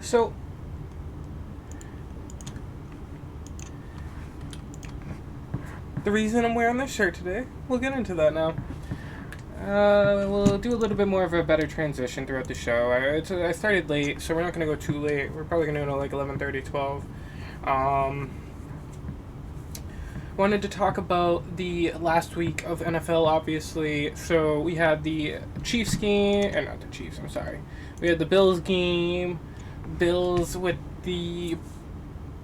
So, the reason I'm wearing this shirt today, we'll get into that now. We'll do a little bit more of a better transition throughout the show. I started late, so we're not going to go too late. We're probably going to go to like 11:30, 12. Wanted to talk about the last week of NFL, obviously. So we had the Chiefs game, or not the Chiefs, I'm sorry. We had the Bills game. Bills with the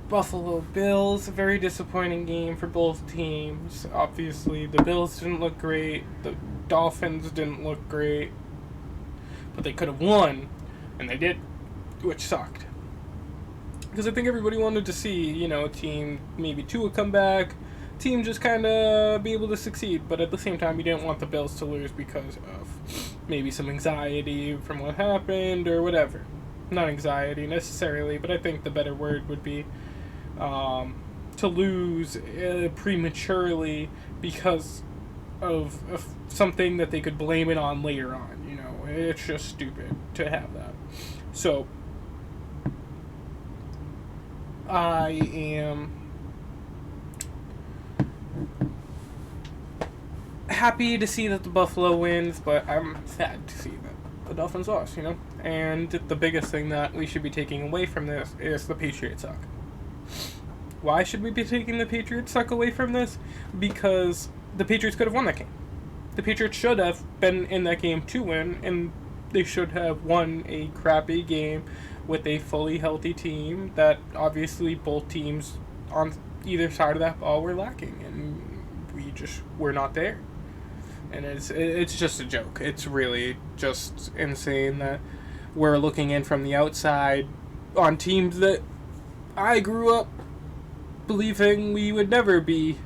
Buffalo Bills. A very disappointing game for both teams. Obviously, the Bills didn't look great. The Dolphins didn't look great. But they could have won, and they did, which sucked. Because I think everybody wanted to see, team maybe Tua come back, team just kind of be able to succeed. But at the same time, you didn't want the Bills to lose because of maybe some anxiety from what happened or whatever. Not anxiety necessarily, but I think the better word would be to lose prematurely because of something that they could blame it on later on. It's just stupid to have that. So, I am happy to see that the Buffalo wins, but I'm sad to see that the Dolphins lost, And the biggest thing that we should be taking away from this is the Patriots suck. Why should we be taking the Patriots suck away from this? Because the Patriots could have won that game. The Patriots should have been in that game to win, and they should have won a crappy game with a fully healthy team that obviously both teams on either side of that ball were lacking, and we just were not there. And it's just a joke. It's really just insane that we're looking in from the outside on teams that I grew up believing we would never be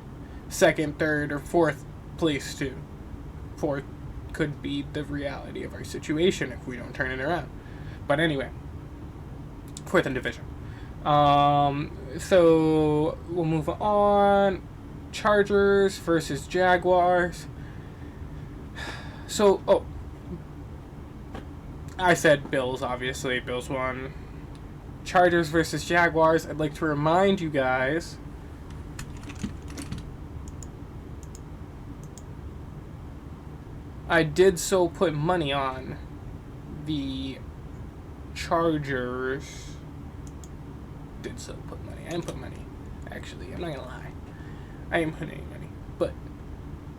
second, third, or fourth place to. Fourth could be the reality of our situation if we don't turn it around. But anyway, fourth in division. So we'll move on. Chargers versus Jaguars. So, I said Bills, obviously. Bills won. Chargers versus Jaguars. I'd like to remind you guys I did so put money on the Chargers. Did so put money. I didn't put money. Actually, I'm not gonna lie. I didn't put any money. But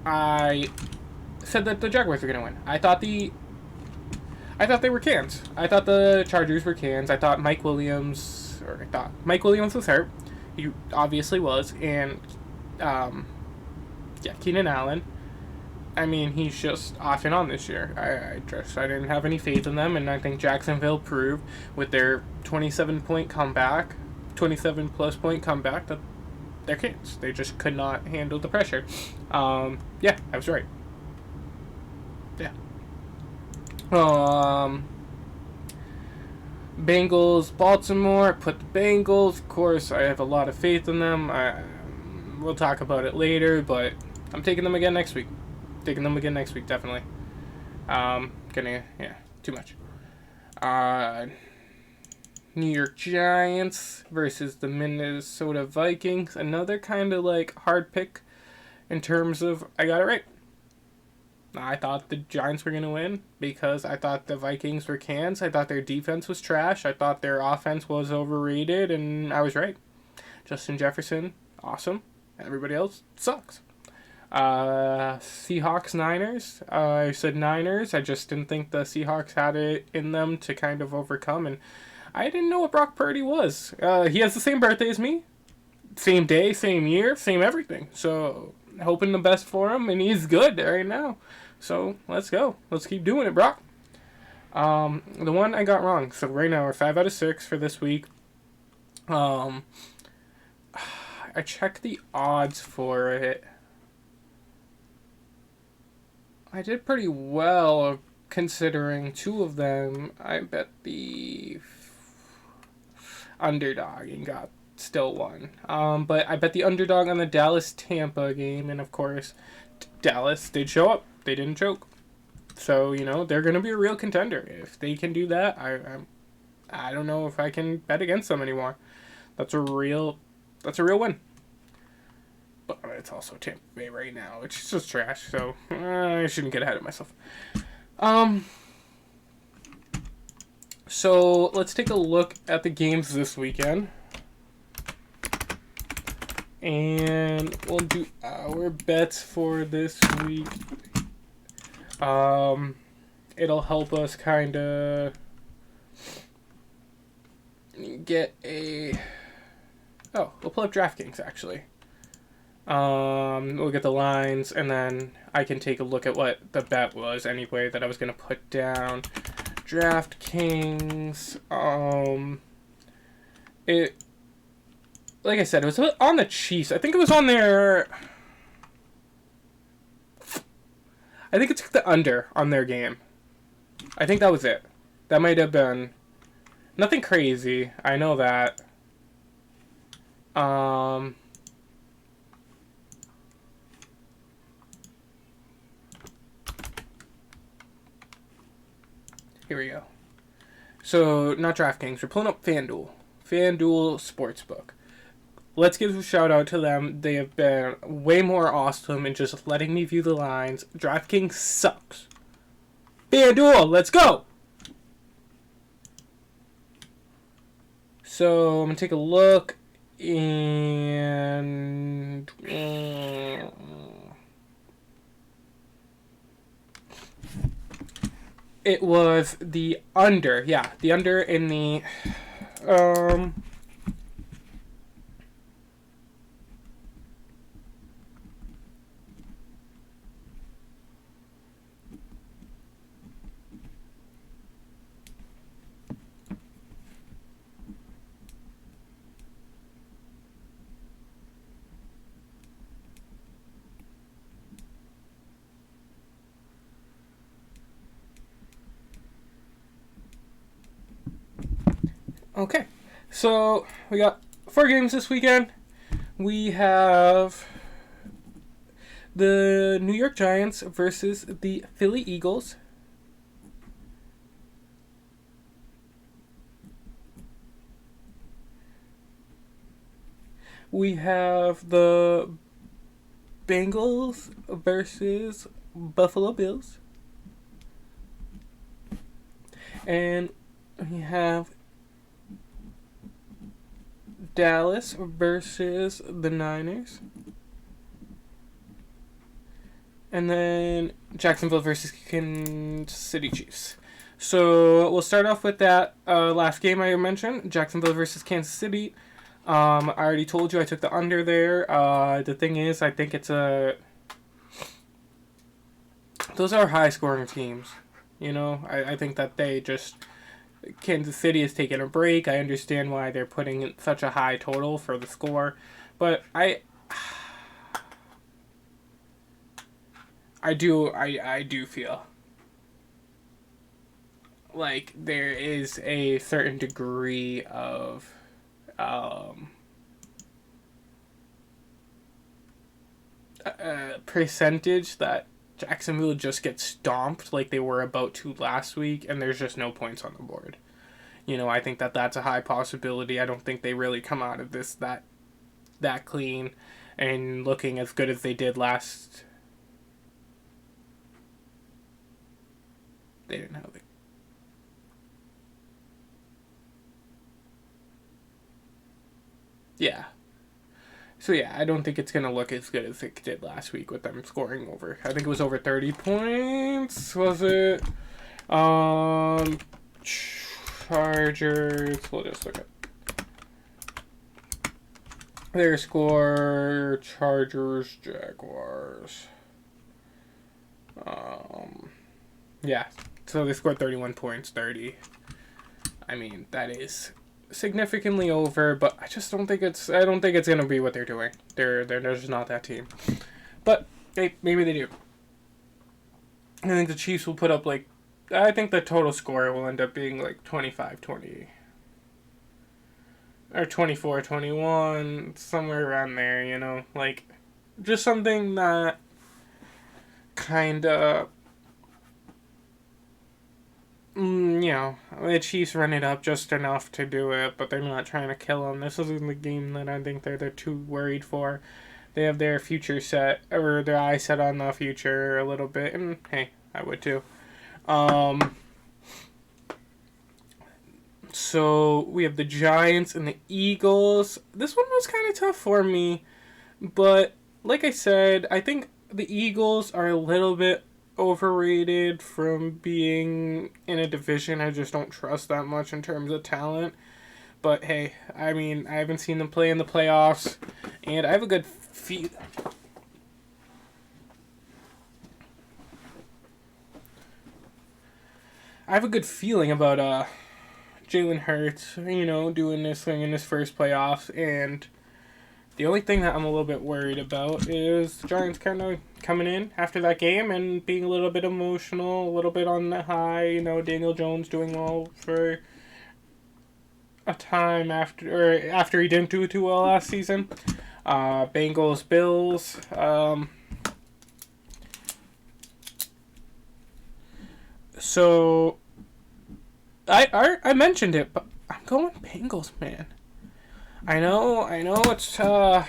I said that the Jaguars were gonna win. I thought they were cans. I thought the Chargers were cans. I thought Mike Williams was hurt. He obviously was, and Keenan Allen. I mean, he's just off and on this year. I didn't have any faith in them, and I think Jacksonville proved with their 27-point comeback, 27-plus point comeback, that they're cans. They just could not handle the pressure. I was right. Yeah. Bengals, Baltimore. Put the Bengals. Of course, I have a lot of faith in them. We'll talk about it later, but I'm taking them again next week. Definitely. Too much. New York Giants versus the Minnesota Vikings. Another kind of like hard pick in terms of I got it right. I thought the Giants were going to win because I thought the Vikings were cans. I thought their defense was trash. I thought their offense was overrated, and I was right. Justin Jefferson, awesome. Everybody else sucks. Seahawks, Niners. I said Niners. I just didn't think the Seahawks had it in them to kind of overcome, and I didn't know what Brock Purdy was. He has the same birthday as me. Same day, same year, same everything. So, hoping the best for him, and he's good right now. So, let's go. Let's keep doing it, Brock. The one I got wrong. So, right now, we're 5 out of 6 for this week. I checked the odds for it. I did pretty well considering two of them. I bet the underdog and got still won. But I bet the underdog on the Dallas-Tampa game, and of course, Dallas did show up. They didn't choke. So, they're going to be a real contender. If they can do that, I don't know if I can bet against them anymore. That's a real win. But it's also Tampa Bay right now, which is just trash. So I shouldn't get ahead of myself. So let's take a look at the games this weekend. And we'll do our bets for this week. It'll help us kind of get a... Oh, we'll pull up DraftKings, actually. We'll get the lines, and then I can take a look at what the bet was anyway that I was going to put down. DraftKings, like I said, it was on the Chiefs. I think it was on their... I think it's the under on their game. I think that was it. That might have been... Nothing crazy. I know that. Here we go. So, not DraftKings. We're pulling up FanDuel. FanDuel Sportsbook. Let's give a shout out to them. They have been way more awesome in just letting me view the lines. DraftKings sucks. FanDuel, let's go! So, I'm going to take a look. And... it was the under. Yeah, the under in the... Okay, so we got 4 games this weekend. We have the New York Giants versus the Philly Eagles. We have the Bengals versus Buffalo Bills. And we have Dallas versus the Niners. And then Jacksonville versus Kansas City Chiefs. So we'll start off with that last game I mentioned, Jacksonville versus Kansas City. I already told you I took the under there. The thing is, I think it's those are high-scoring teams. You know, I think that they just... Kansas City is taking a break. I understand why they're putting in such a high total for the score. But I do feel like there is a certain degree of percentage that Jacksonville just gets stomped like they were about to last week, and there's just no points on the board. You know, I think that that's a high possibility. I don't think they really come out of this that clean and looking as good as they did last. They didn't have it. Yeah. So yeah, I don't think it's going to look as good as it did last week with them scoring over. I think it was over 30 points, was it? Chargers, we'll just look at their score. Chargers, Jaguars. Yeah, so they scored 31 points, 30. I mean, that is significantly over, but I just don't think it's gonna be what they're doing. They're just not that team. But maybe they do. I think the Chiefs will put up I think the total score will end up being 25-20 or 24-21, somewhere around there, you know, just something that kind of the Chiefs run it up just enough to do it, but they're not trying to kill them. This isn't the game that I think they're too worried for. They have their future set, or their eyes set on the future a little bit, and hey, I would too. So we have the Giants and the Eagles. This one was kind of tough for me, but like I said, I think the Eagles are a little bit overrated from being in a division I just don't trust that much in terms of talent. But hey, I mean, I haven't seen them play in the playoffs, and I have a good feeling about Jalen Hurts, doing this thing in his first playoffs, and the only thing that I'm a little bit worried about is the Giants kind of coming in after that game and being a little bit emotional, a little bit on the high. Daniel Jones doing well for a time after he didn't do too well last season. Bengals, Bills. So I mentioned it, but I'm going Bengals, man. I know it's a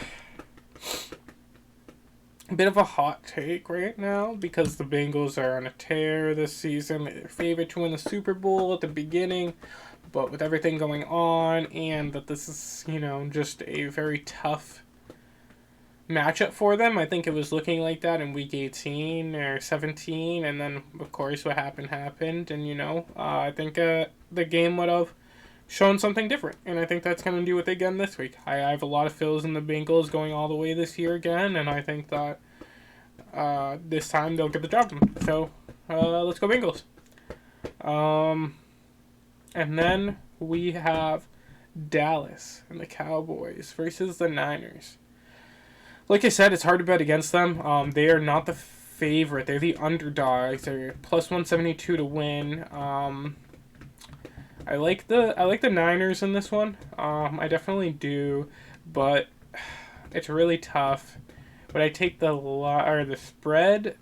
bit of a hot take right now because the Bengals are on a tear this season. They're favored to win the Super Bowl at the beginning, but with everything going on and that this is, just a very tough matchup for them. I think it was looking like that in week 18 or 17, and then, of course, what happened, and, I think the game would have shown something different, and I think that's going to do it again this week. I have a lot of fills in the Bengals going all the way this year again, and I think that this time they'll get the job done. So, let's go Bengals. And then we have Dallas and the Cowboys versus the Niners. Like I said, it's hard to bet against them. They are not the favorite. They're the underdogs. They're plus 172 to win. I like the Niners in this one. I definitely do, but it's really tough. But I take the spread.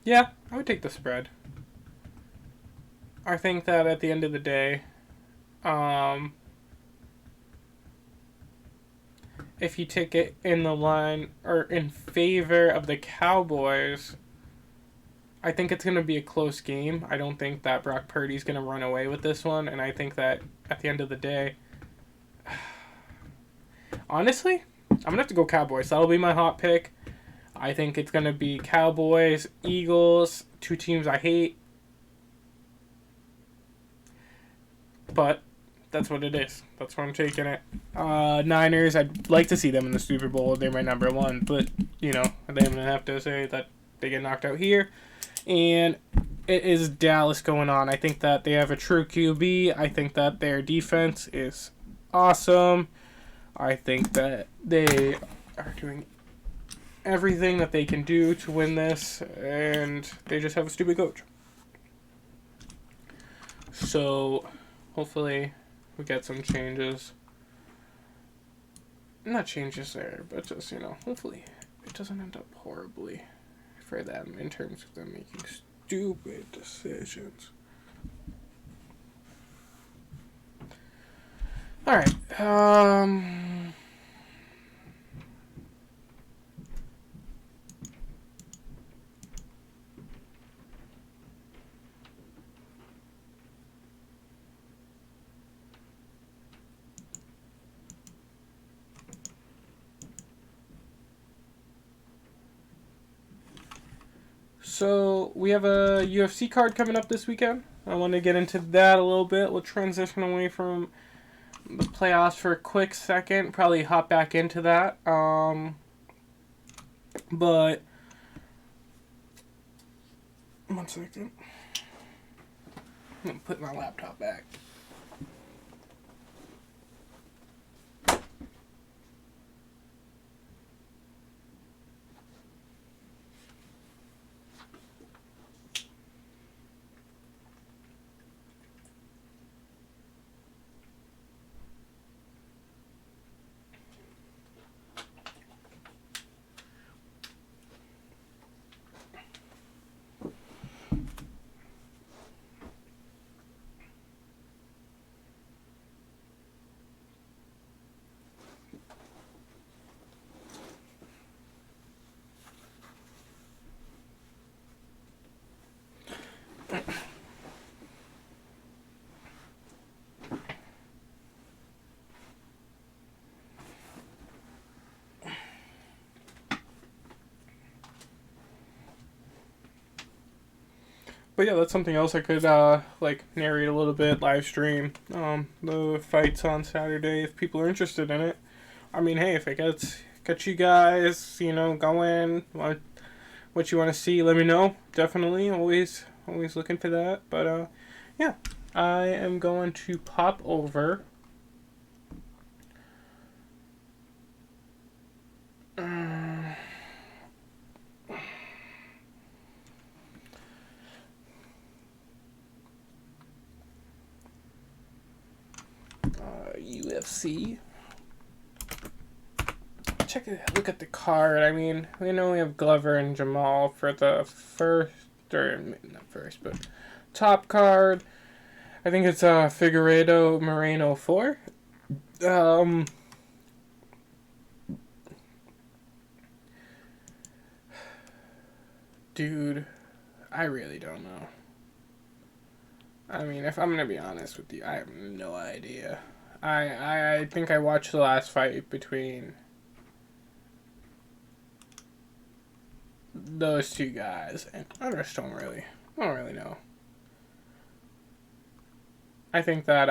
Yeah, I would take the spread. I think that at the end of the day, if you take it in the line or in favor of the Cowboys, I think it's going to be a close game. I don't think that Brock Purdy's going to run away with this one, and I think that at the end of the day, honestly, I'm going to have to go Cowboys. That'll be my hot pick. I think it's going to be Cowboys, Eagles, two teams I hate. But that's what it is. That's where I'm taking it. Niners, I'd like to see them in the Super Bowl. They're my number one. But, they're going to have to say that they get knocked out here. And it is Dallas going on. I think that they have a true QB. I think that their defense is awesome. I think that they are doing everything that they can do to win this. And they just have a stupid coach. So, hopefully, we get some changes. Not changes there, but just, hopefully it doesn't end up horribly for them in terms of them making stupid decisions. Alright, so we have a UFC card coming up this weekend. I want to get into that a little bit. We'll transition away from the playoffs for a quick second. Probably hop back into that. But 1 second. I'm going to put my laptop back. But yeah, that's something else I could like narrate a little bit, live stream the fights on Saturday if people are interested in it. I mean, hey, if it gets you guys, going, what you want to see, let me know. Definitely, always looking for that. But yeah, I am going to pop over. UFC. Look at the card. I mean, we know we have Glover and Jamal for the first, or not first, but top card. I think it's Figueiredo Moreno 4. Dude, I really don't know. I mean, if I'm gonna be honest with you, I have no idea. I think I watched the last fight between those two guys, and I just don't really know. I think that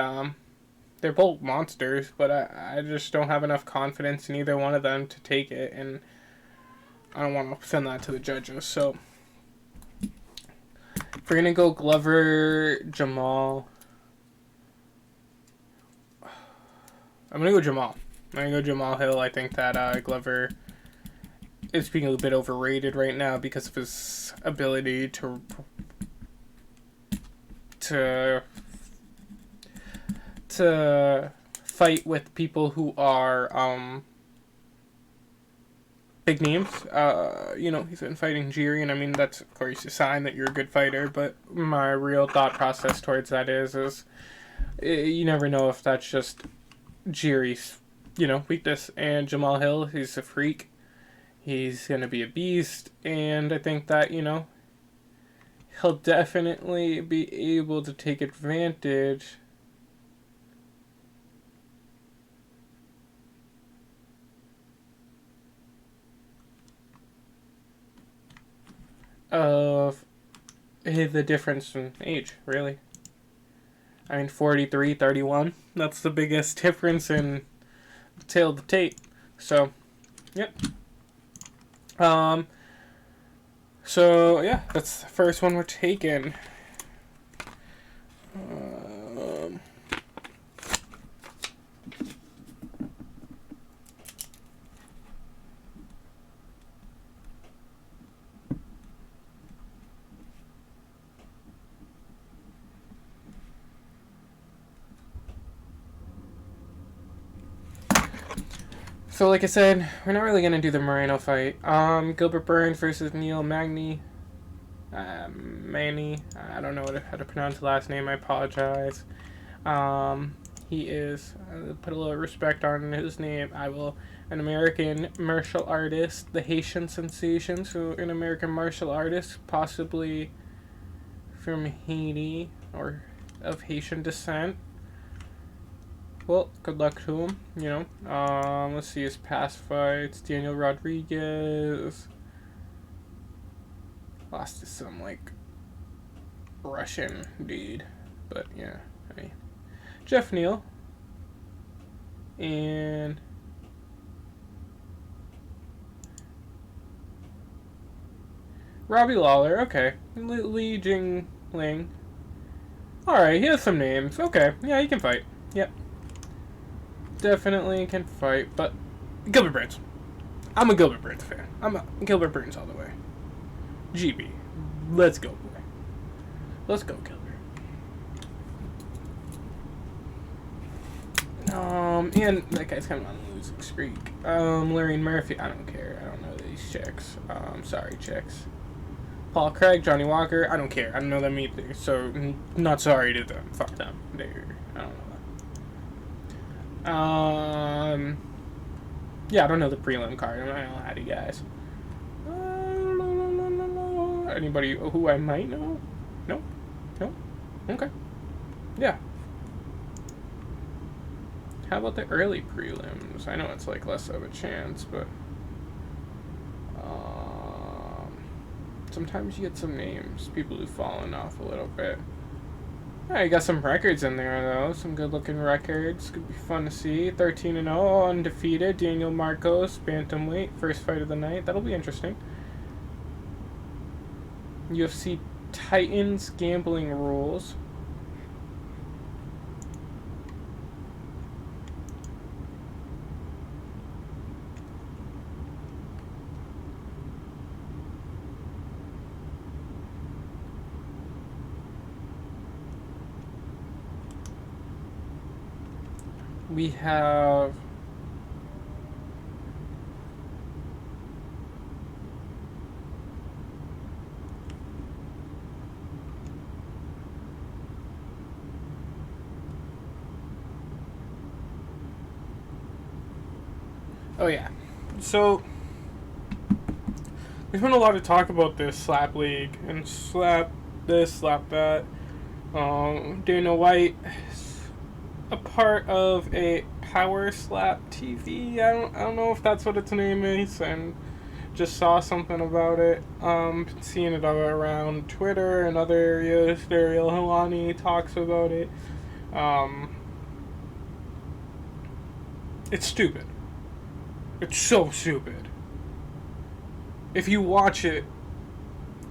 they're both monsters, but I just don't have enough confidence in either one of them to take it, and I don't want to send that to the judges. So if we're gonna go Glover, Jamal, I'm gonna go Jamal. I'm gonna go Jamal Hill. I think that Glover is being a bit overrated right now because of his ability to fight with people who are big names. He's been fighting Jiri, and I mean that's of course a sign that you're a good fighter. But my real thought process towards that is you never know if that's just Jiri's weakness. And Jamal Hill, he's a freak. He's gonna be a beast, and I think that he'll definitely be able to take advantage of the difference in age, really. I mean, 43, 31. That's the biggest difference in the tail of the tape. So, yep. So, yeah, that's the first one we're taking. So, like I said, we're not really going to do the Moreno fight. Gilbert Burns versus Neil Magny. Manny. I don't know how to pronounce the last name. I apologize. He is, put a little respect on his name. An American martial artist, the Haitian sensation. So, an American martial artist, possibly from Haiti or of Haitian descent. Well, good luck to him, Let's see his past fights. Daniel Rodriguez. Lost to some, Russian dude. But, yeah, I mean. Jeff Neal. And Robbie Lawler, okay. Li Jing Ling. Alright, he has some names. Okay, yeah, he can fight. Yep. Definitely can fight, but Gilbert Burns. I'm a Gilbert Burns fan. I'm a Gilbert Burns all the way. GB. Let's go, boy. Let's go, Gilbert. And that guy's kind of on a losing streak. Larry Murphy. I don't care. I don't know these chicks. Sorry, chicks. Paul Craig, Johnny Walker. I don't care. I don't know them either. So, not sorry to them. Fuck them. I don't know. Yeah, I don't know the prelim card. I don't know how do you guys. Anybody who I might know? No? Okay. Yeah. How about the early prelims? I know it's less of a chance, but Sometimes you get some names, people who've fallen off a little bit. Yeah, you got some records in there, though. Some good-looking records. Could be fun to see. 13-0, undefeated. Daniel Marcos, bantamweight, first fight of the night. That'll be interesting. UFC Titans gambling rules. We have oh yeah. So there's been a lot of talk about this slap league and slap this, slap that. Dana White a part of a Power Slap TV. I don't know if that's what its name is, and just saw something about it. Seeing it all around Twitter and other areas. Daryl Helwani talks about it. It's stupid. It's so stupid. If you watch it,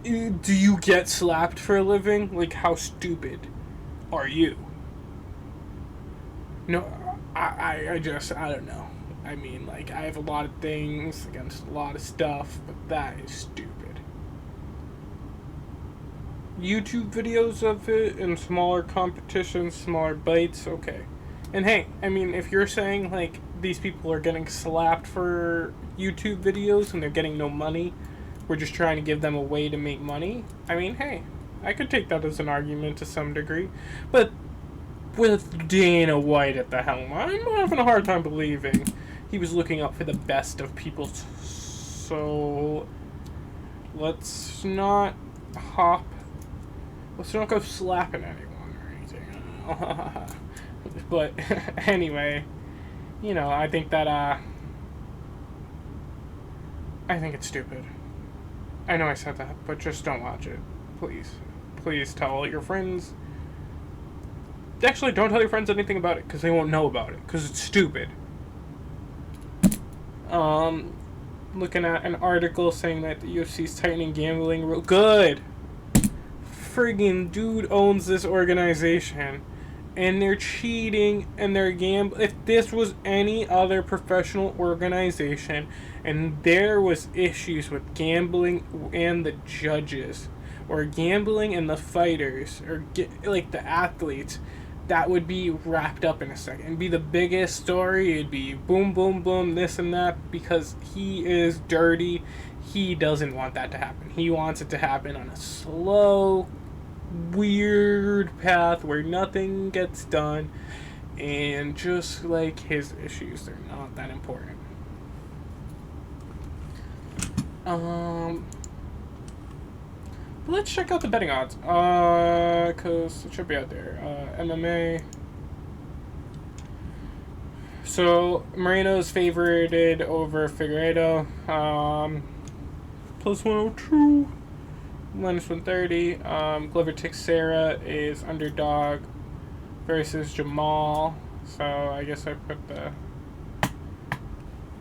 do you get slapped for a living? Like, how stupid are you? No, I don't know. I mean, like, I have a lot of things against a lot of stuff, but that is stupid. YouTube videos of it in smaller competitions, smaller bites, okay. And hey, I mean, if you're saying, like, these people are getting slapped for YouTube videos and they're getting no money, we're just trying to give them a way to make money, I mean, hey, I could take that as an argument to some degree. But with Dana White at the helm, I'm having a hard time believing he was looking out for the best of people. So let's not go slapping anyone or anything. But anyway, you know, I think that I think it's stupid. I know I said that, but just don't watch it. Please tell all your friends. Actually, don't tell your friends anything about it, because they won't know about it, because it's stupid. Looking at an article saying that the UFC's tightening gambling rule. Good! Friggin' dude owns this organization, and they're cheating, and they're gambling. If this was any other professional organization, and there was issues with gambling and the judges, or gambling and the fighters, or like the athletes, that would be wrapped up in a second. It'd be the biggest story. It'd be boom, boom, boom, this and that, because he is dirty. He doesn't want that to happen. He wants it to happen on a slow, weird path where nothing gets done, and just like his issues, they're not that important. Let's check out the betting odds, because it should be out there. MMA. So, Moreno's favorited over Figueiredo, plus 102, minus 130. Glover Teixeira is underdog versus Jamal, so I guess I put the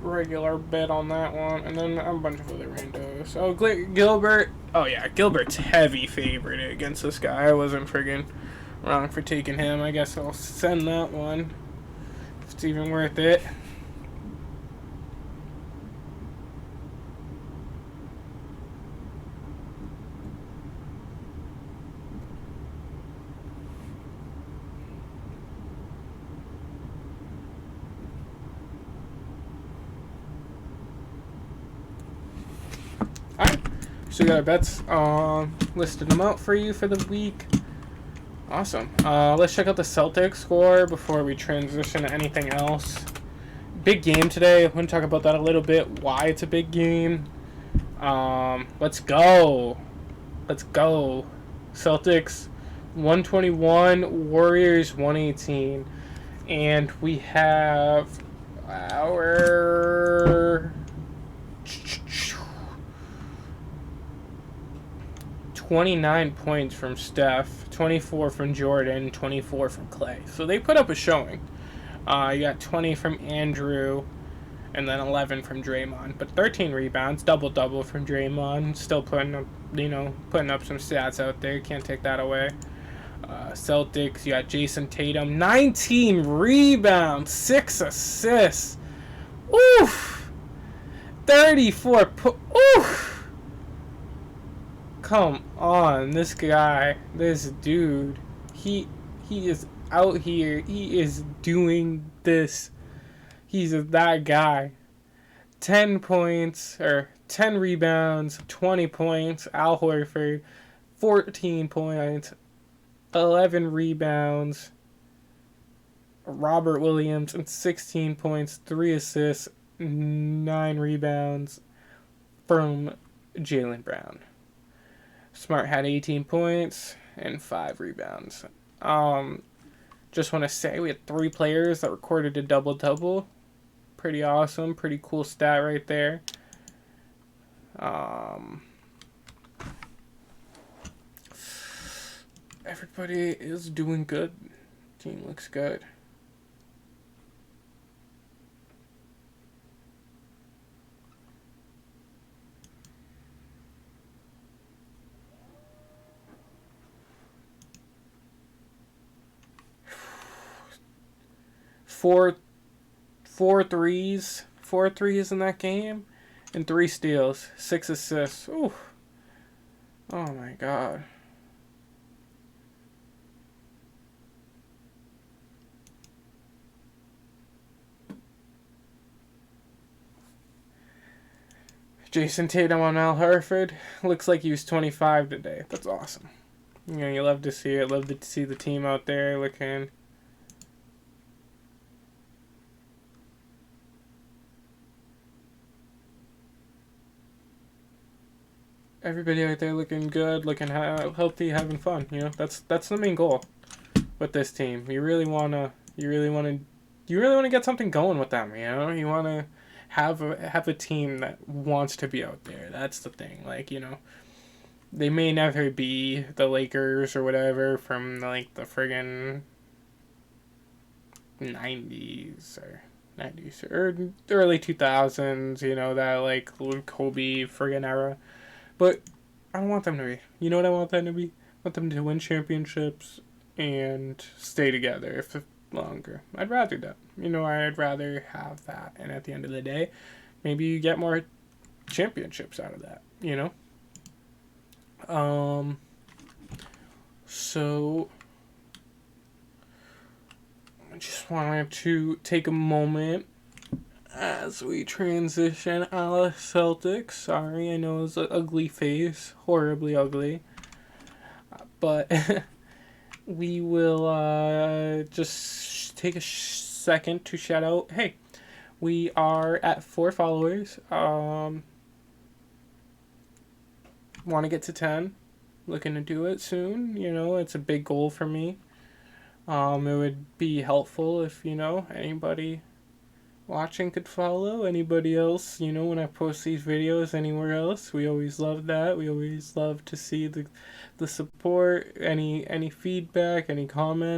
regular bet on that one, and then a bunch of other randos. Oh, Gilbert. Oh yeah, Gilbert's heavy favorite against this guy. I wasn't friggin' wrong for taking him. I guess I'll send that one if it's even worth it. Alright, so we got our bets listed them out for you for the week. Awesome. Let's check out the Celtics score before we transition to anything else. Big game today. I'm going to talk about that a little bit, why it's a big game. Let's go. Celtics 121, Warriors 118. And we have our 29 points from Steph, 24 from Jordan, 24 from Clay. So they put up a showing. You got 20 from Andrew, and then 11 from Draymond. But 13 rebounds, double-double from Draymond. Still putting up, putting up some stats out there. Can't take that away. Celtics, you got Jason Tatum, 19 rebounds, 6 assists. Oof! 34 oof! Come on, this guy, this dude, he is out here. He is doing this. He's that guy. 10 points, or 10 rebounds, 20 points. Al Horford, 14 points, 11 rebounds. Robert Williams, and 16 points, 3 assists, 9 rebounds from Jaylen Brown. Smart had 18 points and 5 rebounds. Just want to say we had 3 players that recorded a double-double. Pretty awesome. Pretty cool stat right there. Everybody is doing good. Team looks good. Four threes in that game, and 3 steals, 6 assists. Ooh. Oh my God. Jason Tatum on Al Horford. Looks like he was 25 today. That's awesome. You love to see it. Love to see the team out there looking. Everybody out there looking good, looking healthy, having fun. That's the main goal with this team. You really wanna get something going with them. You wanna have a team that wants to be out there. That's the thing. They may never be the Lakers or whatever from the friggin' 90s or early 2000s. That Kobe friggin' era. But I don't want them to be. You know what I want them to be? I want them to win championships and stay together if longer. I'd rather that. I'd rather have that. And at the end of the day, maybe you get more championships out of that. So I just wanted to take a moment as we transition out of Celtics. Sorry, I know it's an ugly face. Horribly ugly. But we will just take a second to shout out. Hey, we are at 4 followers. Want to get to 10. Looking to do it soon. It's a big goal for me. It would be helpful if, anybody watching could follow. Anybody else, when I post these videos anywhere else, we always love that. We always love to see the support, any feedback, any comments,